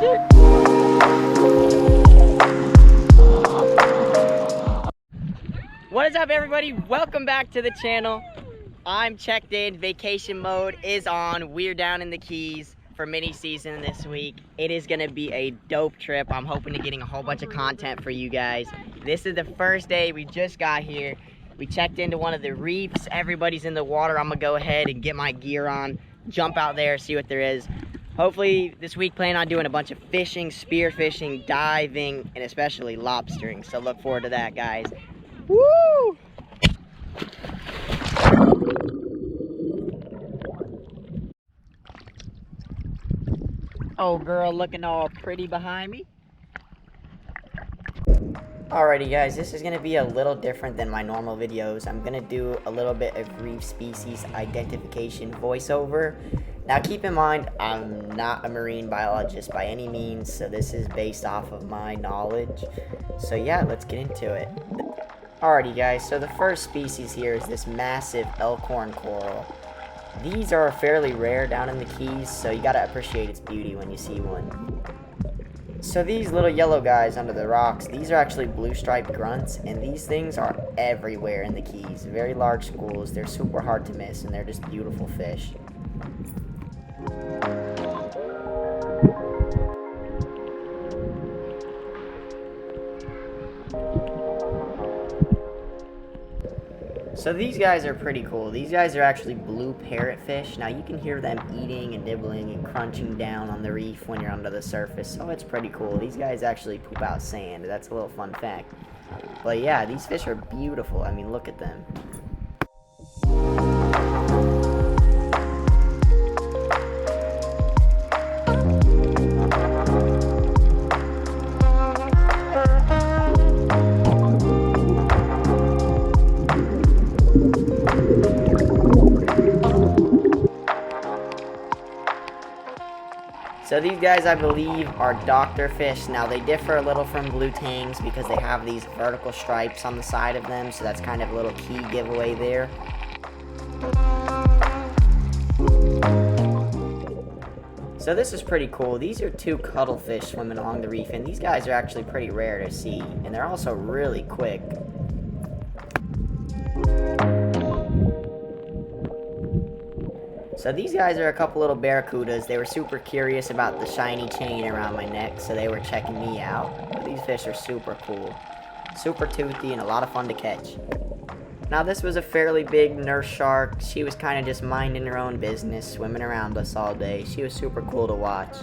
What is up, everybody? Welcome back to the channel. I'm checked in. Vacation mode is on. We're down in the Keys for mini season this week. It is gonna be a dope trip. I'm hoping to getting a whole bunch of content for you guys. This is the first day. We just got here. We checked into one of the reefs. Everybody's in the water. I'm gonna go ahead and get my gear on, jump out there, see what there is. Hopefully this week plan on doing a bunch of fishing, spear fishing, diving, and especially lobstering. So look forward to that, guys. Woo! Oh girl, looking all pretty behind me. Alrighty guys, this is going to be a little different than my normal videos. I'm going to do a little bit of reef species identification voiceover. Now keep in mind, I'm not a marine biologist by any means, so this is based off of my knowledge. So yeah, let's get into it. Alrighty guys, so the first species here is this massive elkhorn coral. These are fairly rare down in the Keys, so you gotta appreciate its beauty when you see one. So these little yellow guys under the rocks, these are actually blue-striped grunts, and these things are everywhere in the Keys. Very large schools, they're super hard to miss, and they're just beautiful fish. So these guys are pretty cool. These guys are actually blue parrotfish. Now you can hear them eating and nibbling and crunching down on the reef when you're under the surface. So it's pretty cool. These guys actually poop out sand. That's a little fun fact. But yeah, these fish are beautiful. I mean, look at them. So these guys, I believe, are doctor fish. Now they differ a little from blue tangs because they have these vertical stripes on the side of them, so that's kind of a little key giveaway there. So this is pretty cool. These are two cuttlefish swimming along the reef, and these guys are actually pretty rare to see, and they're also really quick. So these guys are a couple little barracudas. They were super curious about the shiny chain around my neck, so they were checking me out. But these fish are super cool. Super toothy and a lot of fun to catch. Now this was a fairly big nurse shark. She was kind of just minding her own business, swimming around us all day. She was super cool to watch.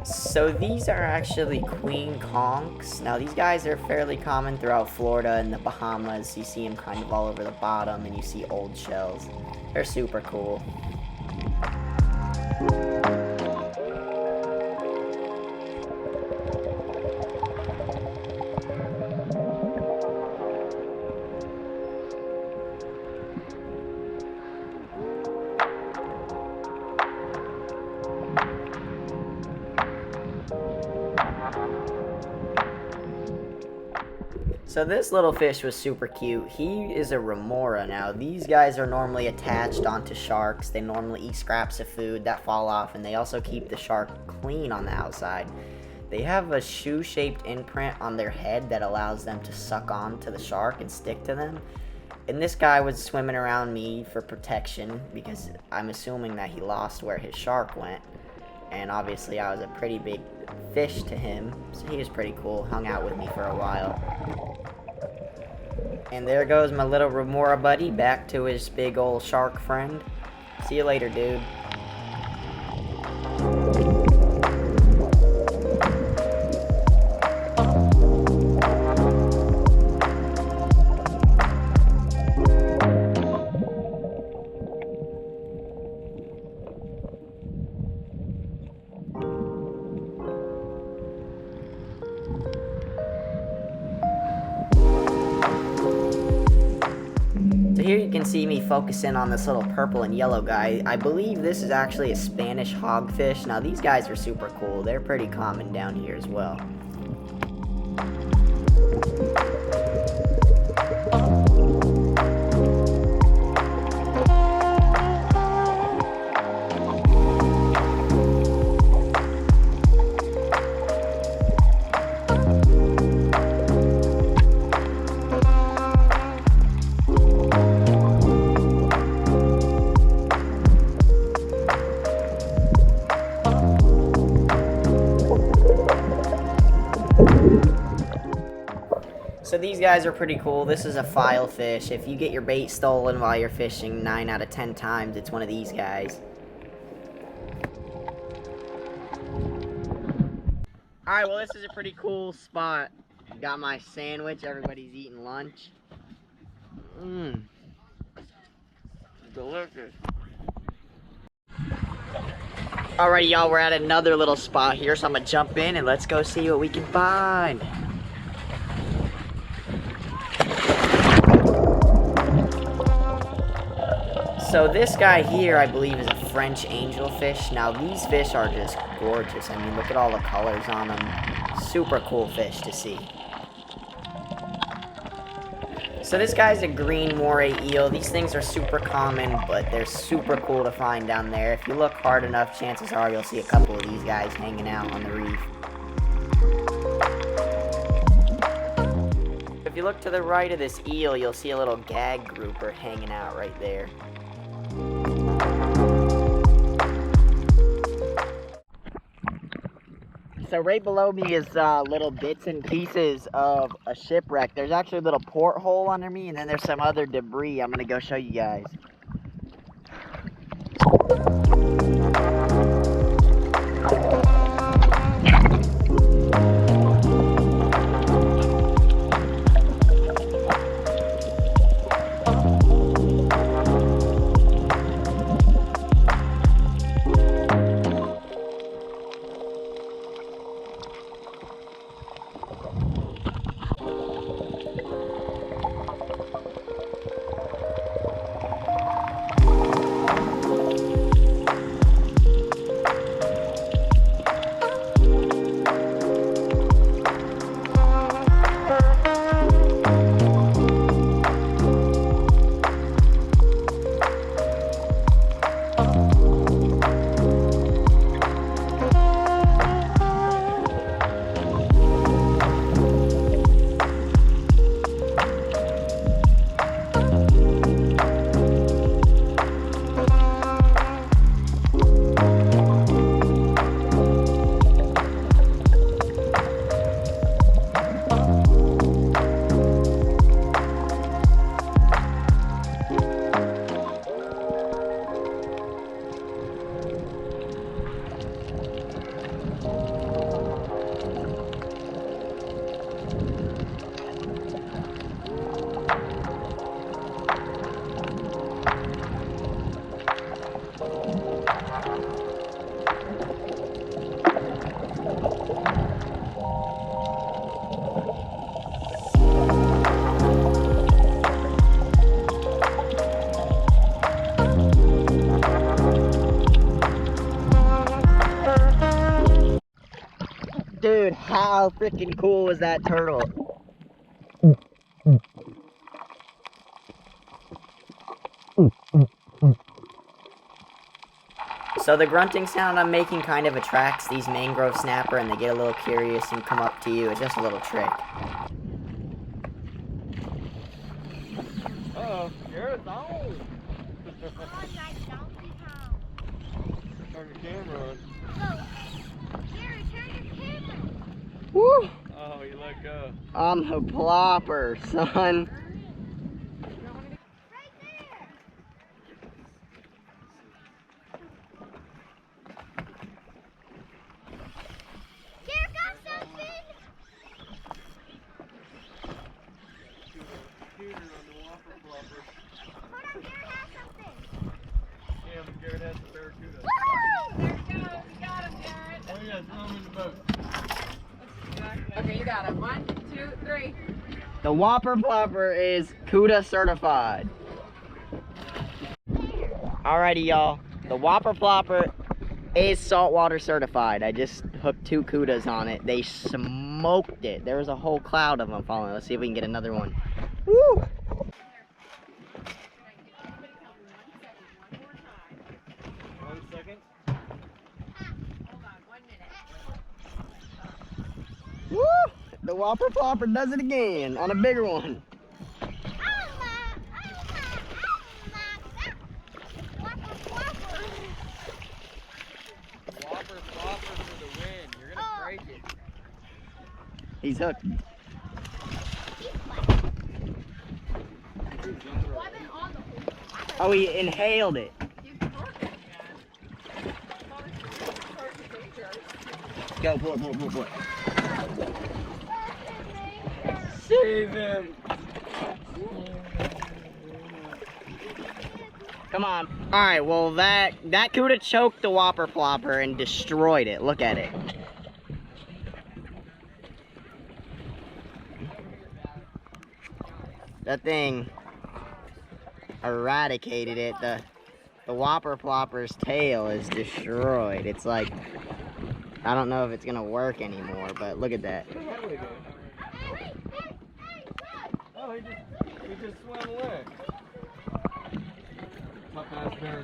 So these are actually queen conchs. Now these guys are fairly common throughout Florida and the Bahamas. You see them kind of all over the bottom, and you see old shells. They're super cool. So this little fish was super cute. He is a remora. Now these guys are normally attached onto sharks. They normally eat scraps of food that fall off, and they also keep the shark clean on the outside. They have a shoe-shaped imprint on their head that allows them to suck on to the shark and stick to them. And this guy was swimming around me for protection because I'm assuming that he lost where his shark went. And obviously I was a pretty big fish to him, so he was pretty cool, hung out with me for a while. And there goes my little remora buddy back to his big old shark friend. See you later, dude. So here you can see me focusing on this little purple and yellow guy. I believe this is actually a Spanish hogfish. Now these guys are super cool. They're pretty common down here as well. So these guys are pretty cool. This is a file fish. If you get your bait stolen while you're fishing, 9 out of 10 times it's one of these guys. Alright, well this is a pretty cool spot. Got my sandwich, everybody's eating lunch. Delicious. Alright y'all, we're at another little spot here, so I'm gonna jump in and let's go see what we can find. So this guy here, I believe, is a French angelfish. Now these fish are just gorgeous. I mean, look at all the colors on them. Super cool fish to see. So this guy's a green moray eel. These things are super common, but they're super cool to find down there. If you look hard enough, chances are you'll see a couple of these guys hanging out on the reef. If you look to the right of this eel, you'll see a little gag grouper hanging out right there. So right below me is little bits and pieces of a shipwreck. There's actually a little porthole under me, and then there's some other debris. I'm gonna go show you guys. Dude, how freaking cool was that turtle? So the grunting sound I'm making kind of attracts these mangrove snapper, and they get a little curious and come up to you. It's just a little trick. Uh-oh, Garrett's on! Turn the camera on. Woo! Oh, you let go. I'm a plopper, son. Garrett has the barracuda. Woohoo! There we go. We got him, Garrett. Oh yeah, throw him in the boat. Okay, you got him. 1, 2, 3. The Whopper Plopper is CUDA certified. Alrighty, y'all. The Whopper Plopper is saltwater certified. I just hooked 2 cudas on it. They smoked it. There was a whole cloud of them falling. Let's see if we can get another one. Woo! 1 second. Woo! The Whopper Plopper does it again on a bigger one. Whopper flopper for the win. You're gonna break it. He's hooked. Oh, he inhaled it. Go, pull it. Save him. Come on. Alright, well that coulda choked the Whopper Plopper and destroyed it. Look at it. That thing eradicated it. The Whopper Plopper's tail is destroyed. It's like, I don't know if it's gonna work anymore, but look at that. Oh, he just swam away. Tough ass bear.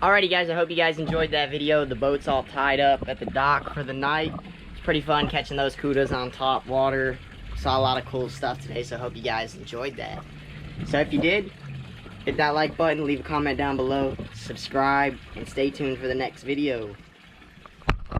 Alrighty guys, I hope you guys enjoyed that video. The boat's all tied up at the dock for the night. It's pretty fun catching those cudas on top water. Saw a lot of cool stuff today, so I hope you guys enjoyed that. So if you did, hit that like button, leave a comment down below, subscribe, and stay tuned for the next video.